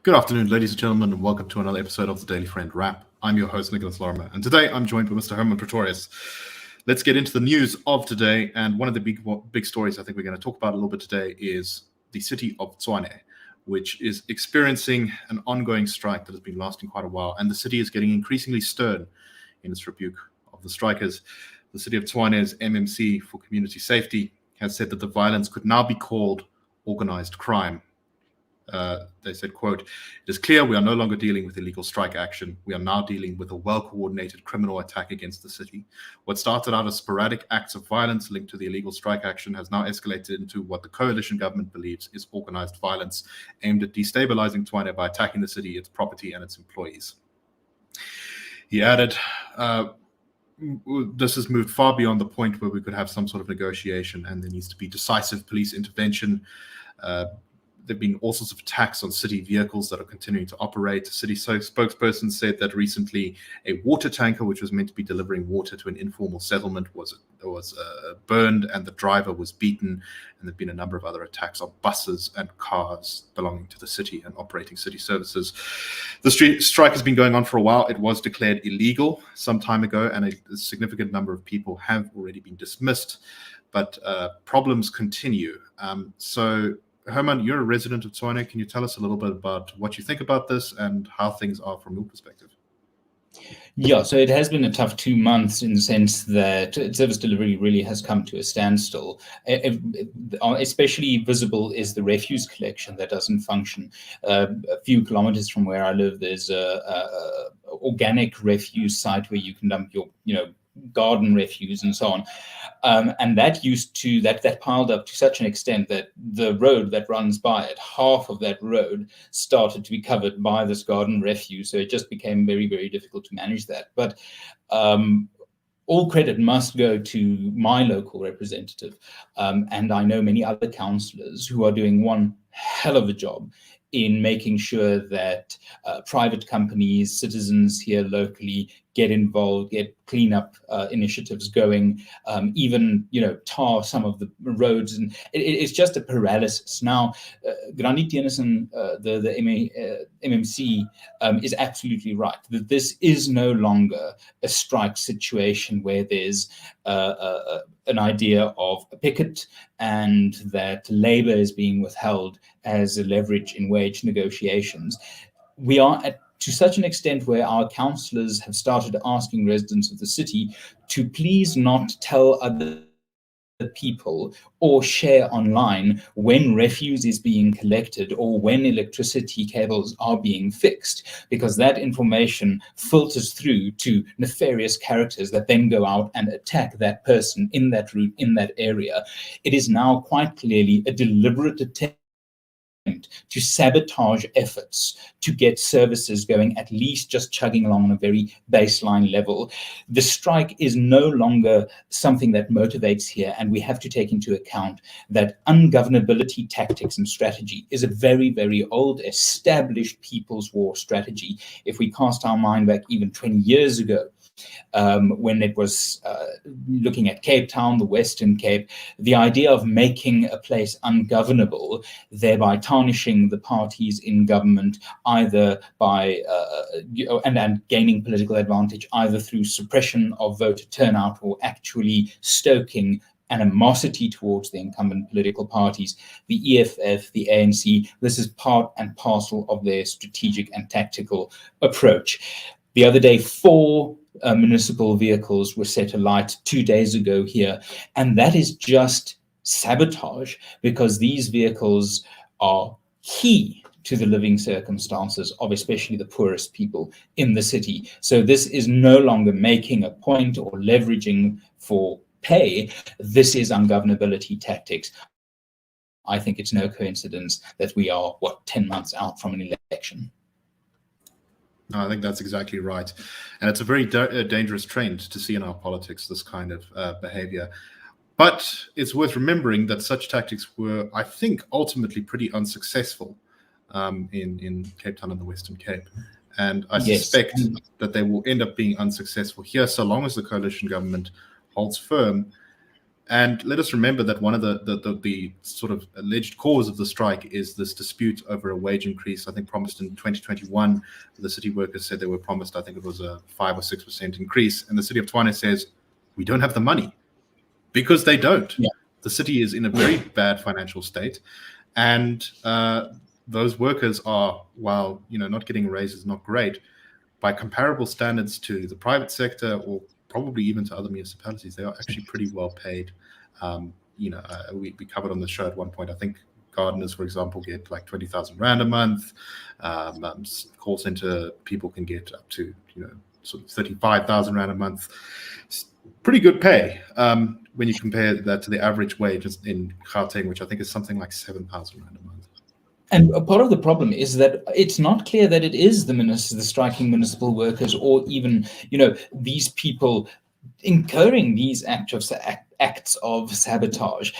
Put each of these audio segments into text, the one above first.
Good afternoon, ladies and gentlemen, and welcome to another episode of the Daily Friend Wrap. I'm your host, Nicholas Lorimer, and today I'm joined by Mr. Hermann Pretorius. Let's get into the news of today, and one of the big stories I think we're going to talk about a little bit today is the city of Tshwane, which is experiencing an ongoing strike that has been lasting quite a while, and the city is getting increasingly stern in its rebuke of the strikers. The city of Tshwane's MMC for Community Safety has said that the violence could now be called organized crime. They said, quote, "It is clear we are no longer dealing with illegal strike action. We are now dealing with a well-coordinated criminal attack against the city. What started out as sporadic acts of violence linked to the illegal strike action has now escalated into what the coalition government believes is organized violence aimed at destabilizing Tshwane by attacking the city, its property, and its employees." He added, this has moved far beyond the point where we could have some sort of negotiation, and there needs to be decisive police intervention. There have been all sorts of attacks on city vehicles that are continuing to operate. The city spokesperson said that recently a water tanker, which was meant to be delivering water to an informal settlement, was burned and the driver was beaten. And there have been a number of other attacks on buses and cars belonging to the city and operating city services. The strike has been going on for a while. It was declared illegal some time ago, and a significant number of people have already been dismissed. But problems continue. Hermann, you're a resident of Tshwane. Can you tell us a little bit about what you think about this and how things are from your perspective? Yeah, so it has been a tough 2 months in the sense that service delivery really has come to a standstill. Especially visible is the refuse collection that doesn't function. A few kilometers from where I live, there's a organic refuse site where you can dump your, garden refuse and so on. And that piled up to such an extent that the road that runs by it, half of that road started to be covered by this garden refuse. So it just became very, very difficult to manage that. But all credit must go to my local representative. And I know many other councillors who are doing one hell of a job in making sure that private companies, citizens here locally get involved, get cleanup initiatives going, even, tar some of the roads. And it's just a paralysis. Now, Grandi Tennyson, the MMC, is absolutely right that this is no longer a strike situation where there's an idea of a picket and that labor is being withheld as a leverage in wage negotiations. We are to such an extent where our councillors have started asking residents of the city to please not tell other people or share online when refuse is being collected or when electricity cables are being fixed, because that information filters through to nefarious characters that then go out and attack that person in that route, in that area. It is now quite clearly a deliberate attempt to sabotage efforts to get services going, at least just chugging along on a very baseline level. The strike is no longer something that motivates here, and we have to take into account that ungovernability tactics and strategy is a very, very old, established people's war strategy. If we cast our mind back even 20 years ago, when it was looking at Cape Town, the Western Cape, the idea of making a place ungovernable, thereby tarnishing the parties in government, either by and gaining political advantage, either through suppression of voter turnout or actually stoking animosity towards the incumbent political parties, the EFF, the ANC. This is part and parcel of their strategic and tactical approach. The other day, 4 municipal vehicles were set alight 2 days ago here, and that is just sabotage, because these vehicles are key to the living circumstances of especially the poorest people in the city. So this is no longer making a point or leveraging for pay. This is ungovernability tactics. I think it's no coincidence that we are, 10 months out from an election. No, I think that's exactly right. And it's a very dangerous trend to see in our politics, this kind of behavior. But it's worth remembering that such tactics were, I think, ultimately pretty unsuccessful in Cape Town and the Western Cape. And I suspect that they will end up being unsuccessful here so long as the coalition government holds firm And let us remember that one of the sort of alleged cause of the strike is this dispute over a wage increase, I think promised in 2021. The city workers said they were promised, I think it was a 5 or 6% increase. And the city of Tshwane says, we don't have the money, because they don't. Yeah. The city is in a very bad financial state. And those workers are, while not getting raises, not great, by comparable standards to the private sector or probably even to other municipalities, they are actually pretty well paid. We covered on the show at one point, I think gardeners, for example, get like 20,000 Rand a month. Call center people can get up to, sort of 35,000 Rand a month. It's pretty good pay when you compare that to the average wage in Gauteng, which I think is something like 7,000 Rand a month. And a part of the problem is that it's not clear that it is the striking municipal workers, or even, these people incurring these acts of sabotage.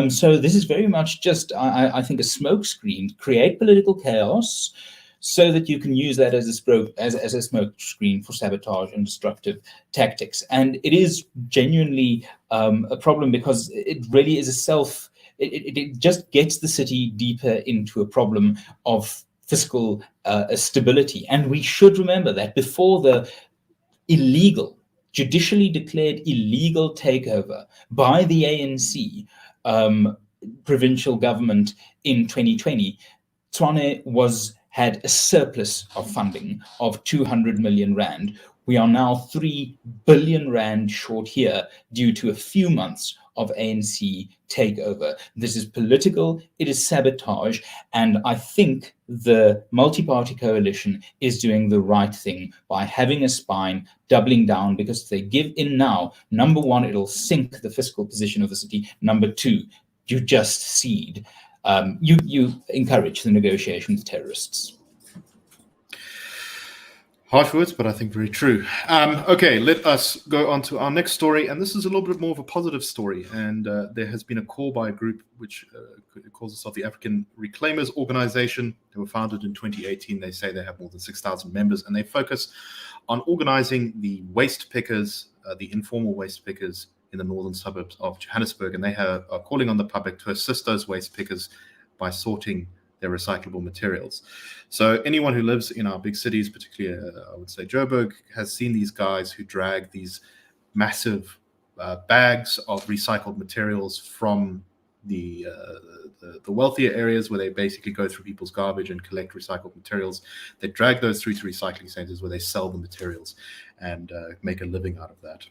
So this is very much just, I think, a smokescreen. Create political chaos so that you can use that as a smokescreen for sabotage and destructive tactics. And it is genuinely a problem, because it really is it just gets the city deeper into a problem of fiscal stability. And we should remember that before the judicially declared illegal takeover by the ANC provincial government in 2020, Tshwane had a surplus of funding of 200 million Rand. We are now 3 billion Rand short here due to a few months of ANC takeover. This is political, it is sabotage, and I think the multi-party coalition is doing the right thing by having a spine, doubling down, because if they give in now, number one, it'll sink the fiscal position of the city. Number two, you just cede. You encourage the negotiation with terrorists. Harsh words, but I think very true. Okay, let us go on to our next story. And this is a little bit more of a positive story. And there has been a call by a group which calls itself the African Reclaimers Organization. They were founded in 2018. They say they have more than 6,000 members. And they focus on organizing the waste pickers, the informal waste pickers in the northern suburbs of Johannesburg. And they are calling on the public to assist those waste pickers by sorting their recyclable materials. So anyone who lives in our big cities, particularly I would say Joburg, has seen these guys who drag these massive bags of recycled materials from the wealthier areas, where they basically go through people's garbage and collect recycled materials. They drag those through to recycling centers where they sell the materials and make a living out of that.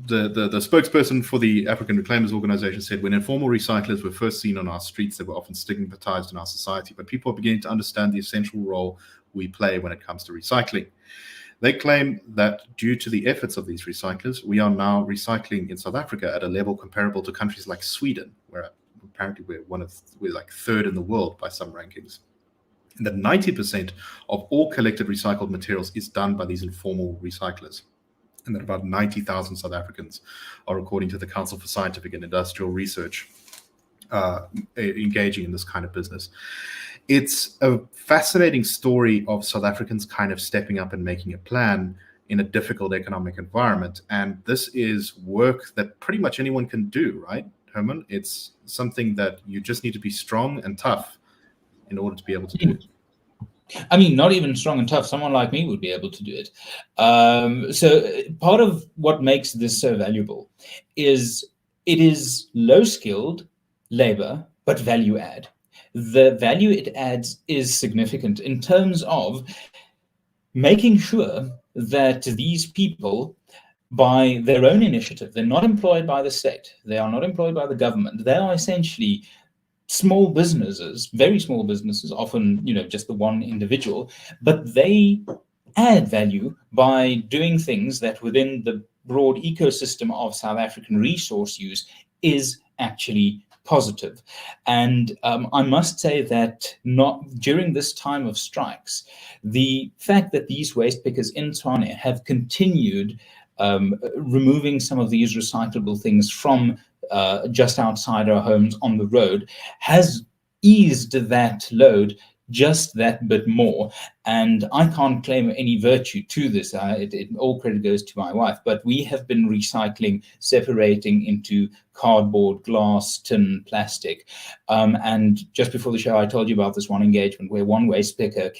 The spokesperson for the African Reclaimers Organization said, when informal recyclers were first seen on our streets, they were often stigmatized in our society, but people are beginning to understand the essential role we play when it comes to recycling. They claim that due to the efforts of these recyclers, we are now recycling in South Africa at a level comparable to countries like Sweden, where apparently we're like third in the world by some rankings. And that 90% of all collected recycled materials is done by these informal recyclers. And that about 90,000 South Africans are, according to the Council for Scientific and Industrial Research, engaging in this kind of business. It's a fascinating story of South Africans kind of stepping up and making a plan in a difficult economic environment. And this is work that pretty much anyone can do, right, Hermann? It's something that you just need to be strong and tough in order to be able to do it. I mean, not even strong and tough. Someone like me would be able to do it. So part of what makes this so valuable is it is low-skilled labor, but value add. The value it adds is significant in terms of making sure that these people, by their own initiative, they're not employed by the state, they are not employed by the government, they are essentially small businesses, very small businesses, often, just the one individual, but they add value by doing things that within the broad ecosystem of South African resource use is actually positive. And I must say that not during this time of strikes, the fact that these waste pickers in Tshwane have continued removing some of these recyclable things from just outside our homes on the road has eased that load just that bit more. And I can't claim any virtue to this. All credit goes to my wife. But we have been recycling, separating into cardboard, glass, tin, plastic. And just before the show, I told you about this one engagement where one waste picker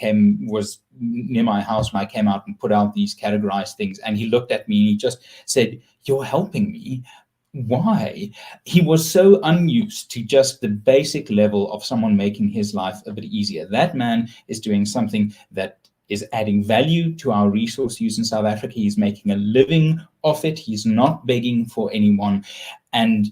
was near my house when I came out and put out these categorized things. And he looked at me and he just said, "You're helping me." Why? He was so unused to just the basic level of someone making his life a bit easier. That man is doing something that is adding value to our resource use in South Africa. He's making a living off it. He's not begging for anyone. And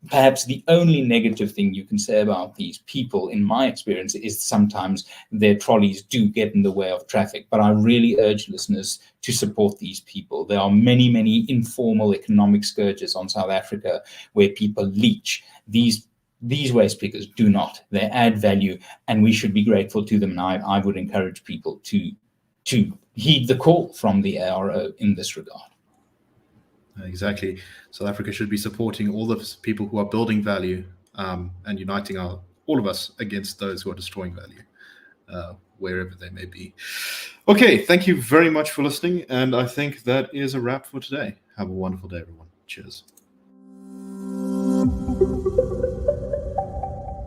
perhaps the only negative thing you can say about these people, in my experience, is sometimes their trolleys do get in the way of traffic. But I really urge listeners to support these people. There are many, many informal economic scourges on South Africa where people leech. These waste pickers do not. They add value, and we should be grateful to them. And I would encourage people to heed the call from the ARO in this regard. Exactly. South Africa should be supporting all the people who are building value and uniting all of us against those who are destroying value, wherever they may be. Okay, thank you very much for listening. And I think that is a wrap for today. Have a wonderful day, everyone. Cheers.